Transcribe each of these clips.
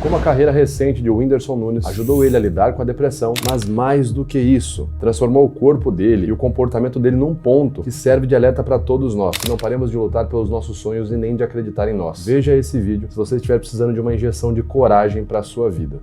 como a carreira recente de Whindersson Nunes ajudou ele a lidar com a depressão, mas mais do que isso, transformou o corpo dele e o comportamento dele num ponto que serve de alerta para todos nós, que não paremos de lutar pelos nossos sonhos e nem de acreditar em nós. Veja esse vídeo se você estiver precisando de uma injeção de coragem para a sua vida.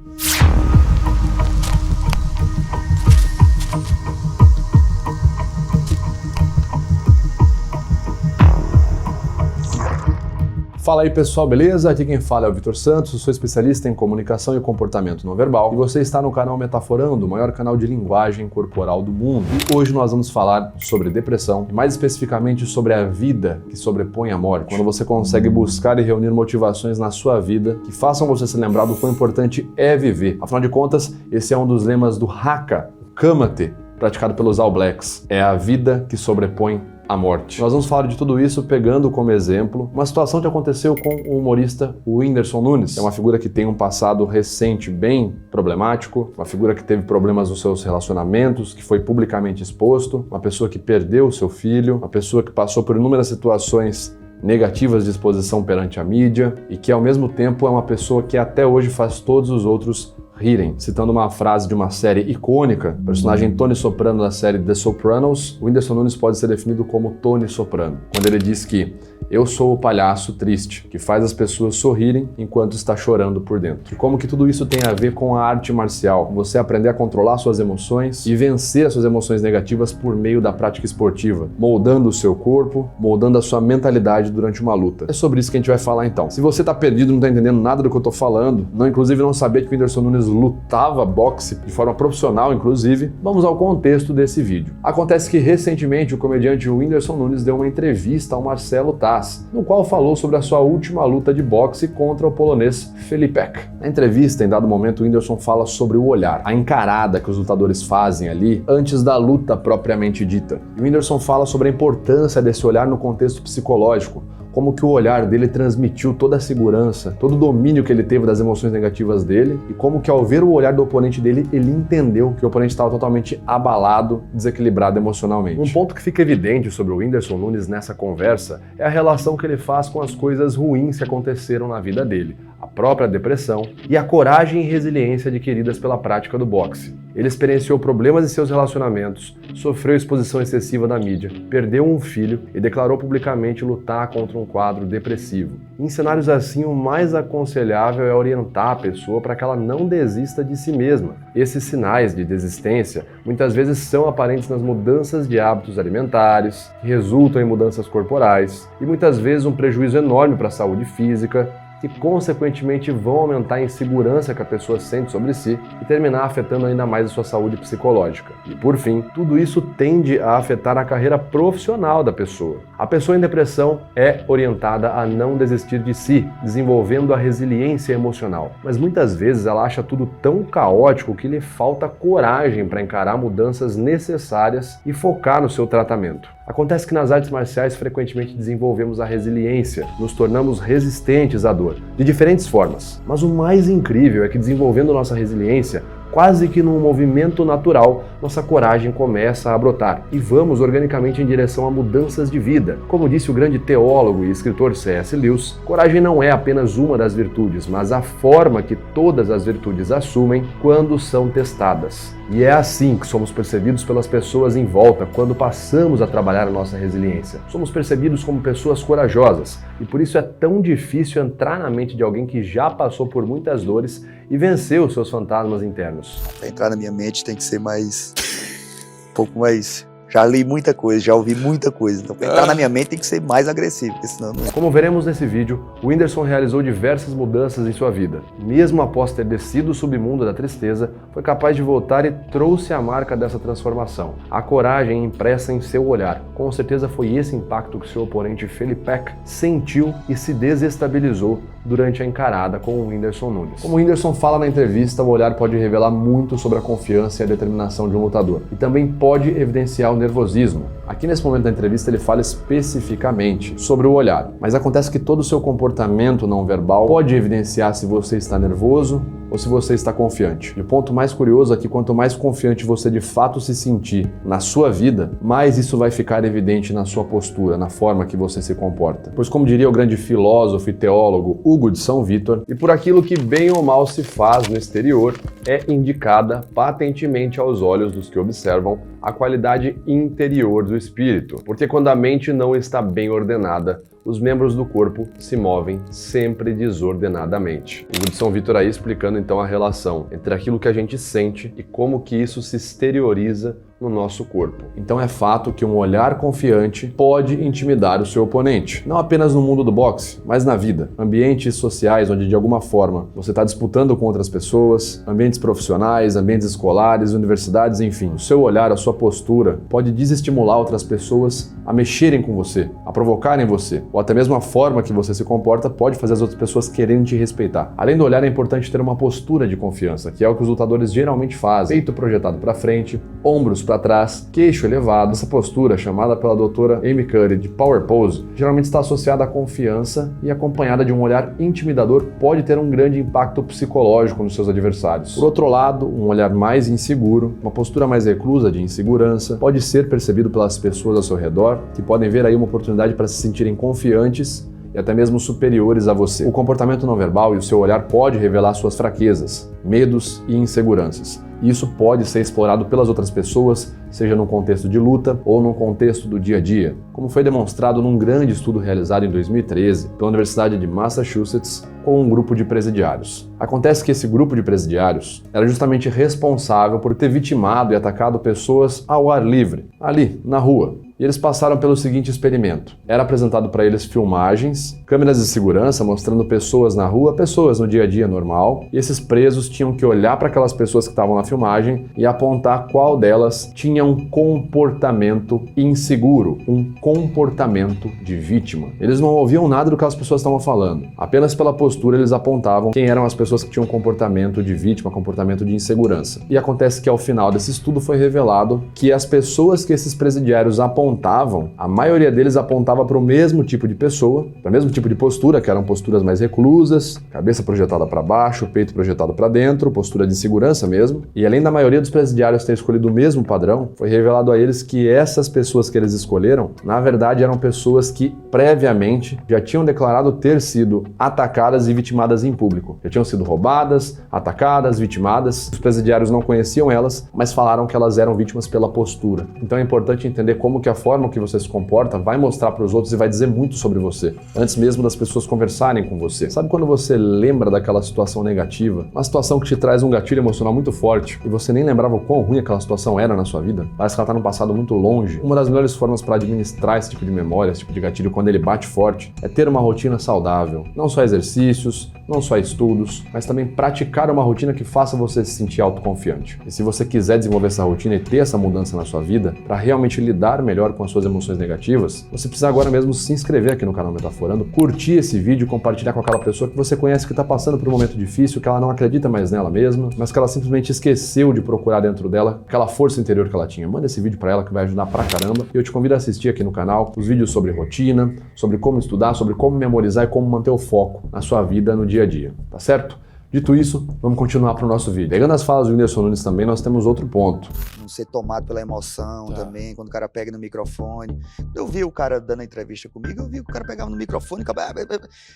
Fala aí pessoal, beleza? Aqui quem fala é o Vitor Santos, eu sou especialista em comunicação e comportamento não verbal e você está no canal Metaforando, o maior canal de linguagem corporal do mundo. E hoje nós vamos falar sobre depressão e mais especificamente sobre a vida que sobrepõe a morte, quando você consegue buscar e reunir motivações na sua vida que façam você se lembrar do quão importante é viver. Afinal de contas, esse é um dos lemas do Haka, o Kamate, praticado pelos All Blacks. É a vida que sobrepõe a morte. Nós vamos falar de tudo isso pegando como exemplo uma situação que aconteceu com o humorista Whindersson Nunes. É uma figura que tem um passado recente bem problemático, uma figura que teve problemas nos seus relacionamentos, que foi publicamente exposto, uma pessoa que perdeu o seu filho, uma pessoa que passou por inúmeras situações negativas de exposição perante a mídia e que ao mesmo tempo é uma pessoa que até hoje faz todos os outros rirem. Citando uma frase de uma série icônica, o personagem Tony Soprano da série The Sopranos, o Whindersson Nunes pode ser definido como Tony Soprano, quando ele diz que eu sou o palhaço triste, que faz as pessoas sorrirem enquanto está chorando por dentro. E como que tudo isso tem a ver com a arte marcial, com você aprender a controlar suas emoções e vencer as suas emoções negativas por meio da prática esportiva, moldando o seu corpo, moldando a sua mentalidade durante uma luta. É sobre isso que a gente vai falar então. Se você tá perdido, não tá entendendo nada do que eu tô falando, inclusive não sabia que o Whindersson Nunes lutava boxe de forma profissional, inclusive, vamos ao contexto desse vídeo. Acontece que recentemente o comediante Whindersson Nunes deu uma entrevista ao Marcelo Taz, no qual falou sobre a sua última luta de boxe contra o polonês Filipek. Na entrevista, em dado momento, o Whindersson fala sobre o olhar, a encarada que os lutadores fazem ali antes da luta propriamente dita. E o Whindersson fala sobre a importância desse olhar no contexto psicológico, como que o olhar dele transmitiu toda a segurança, todo o domínio que ele teve das emoções negativas dele e como que ao ver o olhar do oponente dele, ele entendeu que o oponente estava totalmente abalado, desequilibrado emocionalmente. Um ponto que fica evidente sobre o Whindersson Nunes nessa conversa é a relação que ele faz com as coisas ruins que aconteceram na vida dele, a própria depressão e a coragem e resiliência adquiridas pela prática do boxe. Ele experienciou problemas em seus relacionamentos, sofreu exposição excessiva na mídia, perdeu um filho e declarou publicamente lutar contra um quadro depressivo. Em cenários assim, o mais aconselhável é orientar a pessoa para que ela não desista de si mesma. Esses sinais de desistência muitas vezes são aparentes nas mudanças de hábitos alimentares, que resultam em mudanças corporais e muitas vezes um prejuízo enorme para a saúde física, que consequentemente vão aumentar a insegurança que a pessoa sente sobre si e terminar afetando ainda mais a sua saúde psicológica. E por fim, tudo isso tende a afetar a carreira profissional da pessoa. A pessoa em depressão é orientada a não desistir de si, desenvolvendo a resiliência emocional. Mas muitas vezes ela acha tudo tão caótico que lhe falta coragem para encarar mudanças necessárias e focar no seu tratamento. Acontece que nas artes marciais frequentemente desenvolvemos a resiliência, nos tornamos resistentes à dor, de diferentes formas. Mas o mais incrível é que desenvolvendo nossa resiliência, quase que num movimento natural, nossa coragem começa a brotar e vamos organicamente em direção a mudanças de vida. Como disse o grande teólogo e escritor C.S. Lewis, coragem não é apenas uma das virtudes, mas a forma que todas as virtudes assumem quando são testadas. E é assim que somos percebidos pelas pessoas em volta quando passamos a trabalhar a nossa resiliência. Somos percebidos como pessoas corajosas e por isso é tão difícil entrar na mente de alguém que já passou por muitas dores e venceu os seus fantasmas internos. Para entrar na minha mente tem que ser um pouco mais. Já li muita coisa, já ouvi muita coisa. Então, para entrar na minha mente tem que ser mais agressivo, porque senão não é. Como veremos nesse vídeo, o Whindersson realizou diversas mudanças em sua vida. Mesmo após ter descido o submundo da tristeza, foi capaz de voltar e trouxe a marca dessa transformação. A coragem impressa em seu olhar. Com certeza foi esse impacto que seu oponente Filipek sentiu e se desestabilizou durante a encarada com o Whindersson Nunes. Como o Whindersson fala na entrevista, o olhar pode revelar muito sobre a confiança e a determinação de um lutador. E também pode evidenciar o nervosismo. Aqui nesse momento da entrevista ele fala especificamente sobre o olhar, mas acontece que todo o seu comportamento não verbal pode evidenciar se você está nervoso ou se você está confiante. E o ponto mais curioso é que quanto mais confiante você de fato se sentir na sua vida, mais isso vai ficar evidente na sua postura, na forma que você se comporta. Pois como diria o grande filósofo e teólogo Hugo de São Vítor, e por aquilo que bem ou mal se faz no exterior, é indicada patentemente aos olhos dos que observam a qualidade interior do espírito. Porque quando a mente não está bem ordenada, os membros do corpo se movem sempre desordenadamente. O de São Vítor aí explicando então a relação entre aquilo que a gente sente e como que isso se exterioriza no nosso corpo. Então é fato que um olhar confiante pode intimidar o seu oponente, não apenas no mundo do boxe, mas na vida. Ambientes sociais onde de alguma forma você está disputando com outras pessoas, ambientes profissionais, ambientes escolares, universidades, enfim. O seu olhar, a sua postura pode desestimular outras pessoas a mexerem com você, a provocarem você, ou até mesmo a forma que você se comporta pode fazer as outras pessoas quererem te respeitar. Além do olhar, é importante ter uma postura de confiança, que é o que os lutadores geralmente fazem. Peito projetado para frente, ombros para trás, queixo elevado. Essa postura, chamada pela doutora Amy Cuddy de Power Pose, geralmente está associada à confiança e acompanhada de um olhar intimidador pode ter um grande impacto psicológico nos seus adversários. Por outro lado, um olhar mais inseguro, uma postura mais reclusa de insegurança, pode ser percebido pelas pessoas ao seu redor, que podem ver aí uma oportunidade para se sentirem confiantes e até mesmo superiores a você. O comportamento não verbal e o seu olhar pode revelar suas fraquezas, medos e inseguranças. E isso pode ser explorado pelas outras pessoas, seja num contexto de luta ou num contexto do dia a dia, como foi demonstrado num grande estudo realizado em 2013 pela Universidade de Massachusetts com um grupo de presidiários. Acontece que esse grupo de presidiários era justamente responsável por ter vitimado e atacado pessoas ao ar livre, ali, na rua. E eles passaram pelo seguinte experimento. Era apresentado para eles filmagens, câmeras de segurança mostrando pessoas na rua, pessoas no dia a dia normal, e esses presos tinham que olhar para aquelas pessoas que estavam na filmagem e apontar qual delas tinha um comportamento inseguro, um comportamento de vítima. Eles não ouviam nada do que as pessoas estavam falando. Apenas pela postura eles apontavam quem eram as pessoas que tinham comportamento de vítima, comportamento de insegurança. E acontece que ao final desse estudo foi revelado que as pessoas que esses presidiários apontavam, a maioria deles apontava para o mesmo tipo de pessoa, para o mesmo tipo de postura, que eram posturas mais reclusas, cabeça projetada para baixo, peito projetado para dentro, postura de insegurança mesmo. E além da maioria dos presidiários ter escolhido o mesmo padrão, foi revelado a eles que essas pessoas que eles escolheram, na verdade eram pessoas que previamente já tinham declarado ter sido atacadas e vitimadas em público. Já tinham sido roubadas, atacadas, vitimadas. Os presidiários não conheciam elas, mas falaram que elas eram vítimas pela postura. Então é importante entender como que a forma que você se comporta vai mostrar para os outros e vai dizer muito sobre você, antes mesmo das pessoas conversarem com você. Sabe quando você lembra daquela situação negativa, uma situação que te traz um gatilho emocional muito forte e você nem lembrava o quão ruim aquela situação era na sua vida? Parece que ela está num passado muito longe. Uma das melhores formas para administrar esse tipo de memória, esse tipo de gatilho, quando ele bate forte, é ter uma rotina saudável. Não só exercícios, não só estudos, mas também praticar uma rotina que faça você se sentir autoconfiante. E se você quiser desenvolver essa rotina e ter essa mudança na sua vida, para realmente lidar melhor com as suas emoções negativas, você precisa agora mesmo se inscrever aqui no canal Metaforando, curtir esse vídeo e compartilhar com aquela pessoa que você conhece que está passando por um momento difícil, que ela não acredita mais nela mesma, mas que ela simplesmente esqueceu de procurar dentro dela aquela força interior que ela tinha. Manda esse vídeo para ela que vai ajudar pra caramba. E eu te convido a assistir aqui no canal os vídeos sobre rotina, sobre como estudar, sobre como memorizar e como manter o foco na sua vida no dia a dia, tá certo? Dito isso, vamos continuar para o nosso vídeo. Pegando as falas do Whindersson Nunes também, nós temos outro ponto. Não ser tomado pela emoção também, quando o cara pega no microfone. Eu vi o cara dando a entrevista comigo, eu vi que o cara pegava no microfone,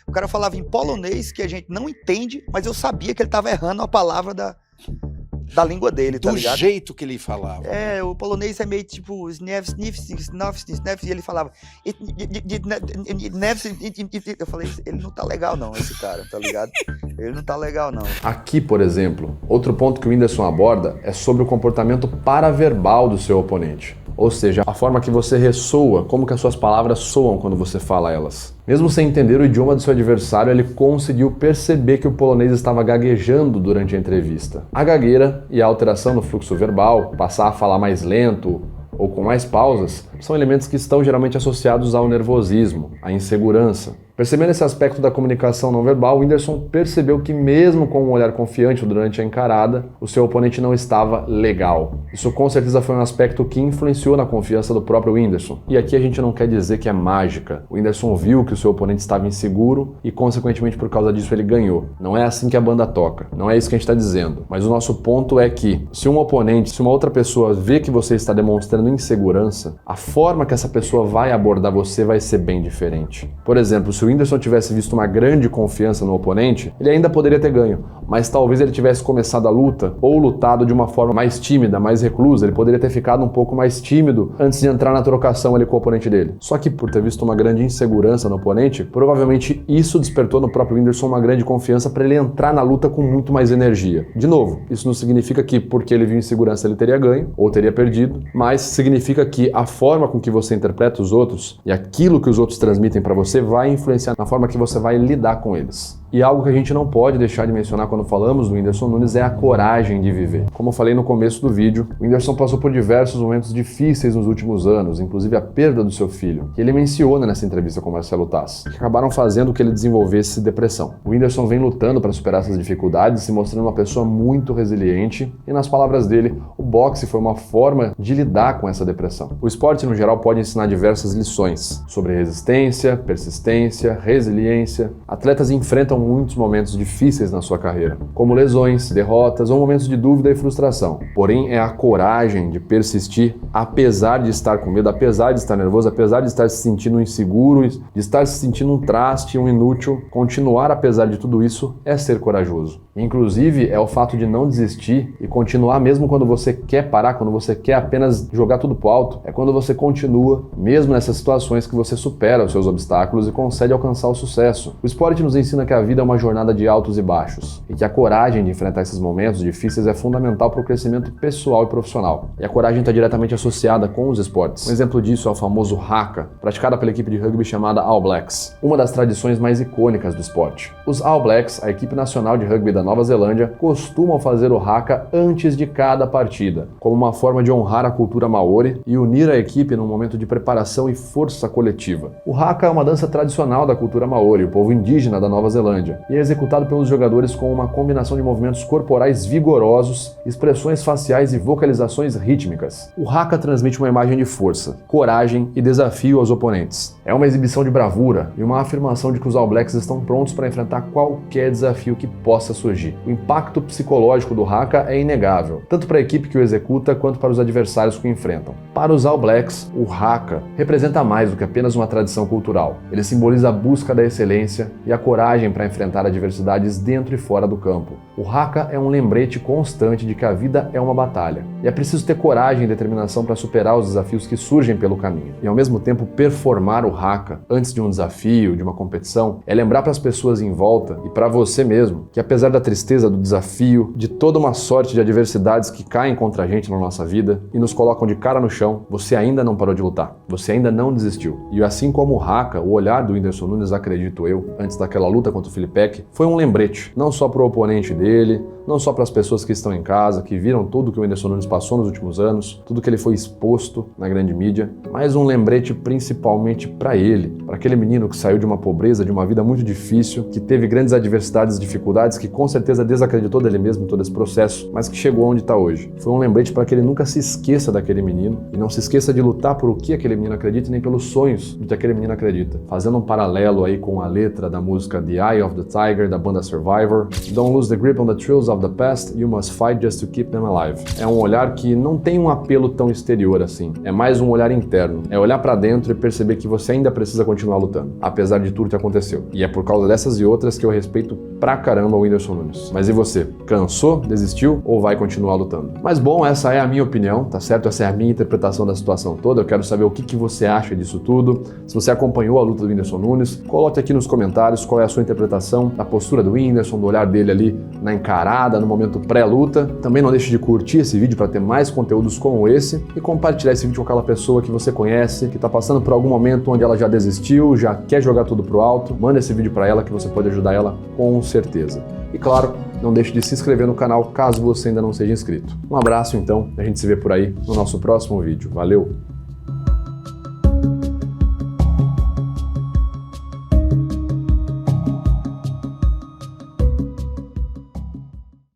o cara falava em polonês, que a gente não entende, mas eu sabia que ele estava errando a palavra da língua dele, tá ligado? Do jeito que ele falava. É, o polonês é meio tipo e ele falava eu falei, ele não tá legal não, esse cara, tá ligado? Ele não tá legal não. Aqui, por exemplo, outro ponto que o Whindersson aborda é sobre o comportamento paraverbal do seu oponente. Ou seja, a forma que você ressoa, como que as suas palavras soam quando você fala elas. Mesmo sem entender o idioma do seu adversário, ele conseguiu perceber que o polonês estava gaguejando durante a entrevista. A gagueira e a alteração no fluxo verbal, passar a falar mais lento ou com mais pausas, são elementos que estão geralmente associados ao nervosismo, à insegurança. Percebendo esse aspecto da comunicação não verbal, o Whindersson percebeu que mesmo com um olhar confiante durante a encarada, o seu oponente não estava legal. Isso com certeza foi um aspecto que influenciou na confiança do próprio Whindersson. E aqui a gente não quer dizer que é mágica. O Whindersson viu que o seu oponente estava inseguro e, consequentemente, por causa disso ele ganhou. Não é assim que a banda toca. Não é isso que a gente está dizendo. Mas o nosso ponto é que, se um oponente, se uma outra pessoa vê que você está demonstrando insegurança, a forma que essa pessoa vai abordar você vai ser bem diferente. Por exemplo, se o Whindersson tivesse visto uma grande confiança no oponente, ele ainda poderia ter ganho, mas talvez ele tivesse começado a luta ou lutado de uma forma mais tímida, mais reclusa. Ele poderia ter ficado um pouco mais tímido antes de entrar na trocação ali com o oponente dele. Só que por ter visto uma grande insegurança no oponente, provavelmente isso despertou no próprio Whindersson uma grande confiança para ele entrar na luta com muito mais energia. De novo, isso não significa que porque ele viu insegurança ele teria ganho ou teria perdido, mas significa que a forma com que você interpreta os outros e aquilo que os outros transmitem para você vai influenciar na forma que você vai lidar com eles. E algo que a gente não pode deixar de mencionar quando falamos do Whindersson Nunes é a coragem de viver. Como eu falei no começo do vídeo, o Whindersson passou por diversos momentos difíceis nos últimos anos, inclusive a perda do seu filho, que ele menciona nessa entrevista com Marcelo Taz, que acabaram fazendo que ele desenvolvesse depressão. O Whindersson vem lutando para superar essas dificuldades, se mostrando uma pessoa muito resiliente, e nas palavras dele, o boxe foi uma forma de lidar com essa depressão. O esporte, no geral, pode ensinar diversas lições sobre resistência, persistência, resiliência. Atletas enfrentam muitos momentos difíceis na sua carreira, como lesões, derrotas ou momentos de dúvida e frustração. Porém, é a coragem de persistir, apesar de estar com medo, apesar de estar nervoso, apesar de estar se sentindo inseguro, de estar se sentindo um traste, um inútil. Continuar apesar de tudo isso é ser corajoso. Inclusive, é o fato de não desistir e continuar mesmo quando você quer parar, quando você quer apenas jogar tudo pro alto. É quando você continua, mesmo nessas situações, que você supera os seus obstáculos e consegue alcançar o sucesso. O esporte nos ensina que a vida é uma jornada de altos e baixos, e que a coragem de enfrentar esses momentos difíceis é fundamental para o crescimento pessoal e profissional. E a coragem está diretamente associada com os esportes. Um exemplo disso é o famoso haka, praticado pela equipe de rugby chamada All Blacks, uma das tradições mais icônicas do esporte. Os All Blacks, a equipe nacional de rugby da Nova Zelândia, costumam fazer o haka antes de cada partida, como uma forma de honrar a cultura maori e unir a equipe num momento de preparação e força coletiva. O haka é uma dança tradicional da cultura maori, o povo indígena da Nova Zelândia, e é executado pelos jogadores com uma combinação de movimentos corporais vigorosos, expressões faciais e vocalizações rítmicas. O haka transmite uma imagem de força, coragem e desafio aos oponentes. É uma exibição de bravura e uma afirmação de que os All Blacks estão prontos para enfrentar qualquer desafio que possa surgir. O impacto psicológico do haka é inegável, tanto para a equipe que o executa quanto para os adversários que o enfrentam. Para os All Blacks, o haka representa mais do que apenas uma tradição cultural. Ele simboliza a busca da excelência e a coragem para enfrentar adversidades dentro e fora do campo. O haka é um lembrete constante de que a vida é uma batalha, e é preciso ter coragem e determinação para superar os desafios que surgem pelo caminho. E ao mesmo tempo, performar o haka antes de um desafio, de uma competição, é lembrar para as pessoas em volta e para você mesmo que, apesar da tristeza do desafio, de toda uma sorte de adversidades que caem contra a gente na nossa vida e nos colocam de cara no chão, você ainda não parou de lutar, você ainda não desistiu. E assim como o haka, o olhar do Whindersson Nunes, acredito eu, antes daquela luta contra o Filipek, foi um lembrete, não só para o oponente dele, não só para as pessoas que estão em casa, que viram tudo que o Whindersson Nunes passou nos últimos anos, tudo que ele foi exposto na grande mídia, mas um lembrete principalmente para ele, para aquele menino que saiu de uma pobreza, de uma vida muito difícil, que teve grandes adversidades e dificuldades, que com certeza desacreditou dele mesmo em todo esse processo, mas que chegou onde está hoje. Foi um lembrete para que ele nunca se esqueça daquele menino e não se esqueça de lutar por o que aquele menino acredita e nem pelos sonhos do que aquele menino acredita. Fazendo um paralelo aí com a letra da música The Eye of the Tiger, da banda Survivor, Don't lose the grip on the thrills of the past, you must fight just to keep them alive. É um olhar que não tem um apelo tão exterior assim, é mais um olhar interno, é olhar pra dentro e perceber que você ainda precisa continuar lutando, apesar de tudo que aconteceu. E é por causa dessas e outras que eu respeito pra caramba o Whindersson Nunes. Mas e você? Cansou? Desistiu? Ou vai continuar lutando? Mas bom, essa é a minha opinião, tá certo? Essa é a minha interpretação da situação toda. Eu quero saber o que você acha disso tudo. Se você acompanhou a luta do Whindersson Nunes, coloque aqui nos comentários qual é a sua interpretação da postura do Whindersson, do olhar dele ali na encarada, no momento pré-luta. Também não deixe de curtir esse vídeo para ter mais conteúdos como esse e compartilhar esse vídeo com aquela pessoa que você conhece, que está passando por algum momento onde ela já desistiu, já quer jogar tudo pro alto. Manda esse vídeo para ela que você pode ajudar ela com certeza. E claro, não deixe de se inscrever no canal caso você ainda não seja inscrito. Um abraço então, a gente se vê por aí no nosso próximo vídeo. Valeu!